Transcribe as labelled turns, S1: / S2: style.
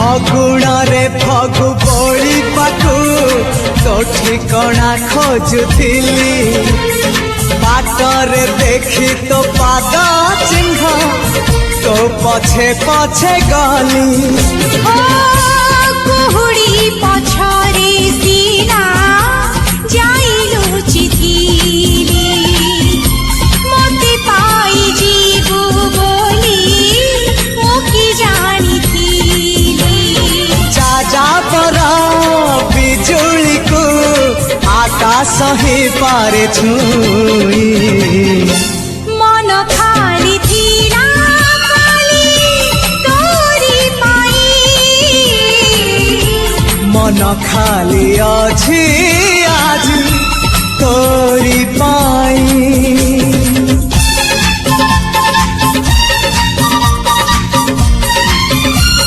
S1: ଫଗୁଣରେ ଫଗୁ ବୋଳି ପାଖୁ ତୋ ଠିକଣା ଖୋଜୁଥିଲି ବାଟରେ ଦେଖି ତୋ ପାଦ ଚିହ୍ନ ତୋ ପଛେ ପଛେ ଗଲି
S2: କୁହୁଡ଼ି ପଛରେ ସିନା ଯାଇ ଲୁଚିଥିଲି ମୋତେ ପାଇଯିବୁ ବୋଲି ମୁଁ କି ଜାଣିଥିଲି
S1: ଯାଯାବର ବିଜୁଳିକୁ ଆକାଶ ହିଁ ପାରେ ଛୁଇଁ
S2: ମନ ଖାଲି ଥିଲା ଖାଲି ତୋରି ପାଇଁ
S1: ମନ ଖାଲି ଅଛି ଆଜି ତୋରି ପାଇଁ।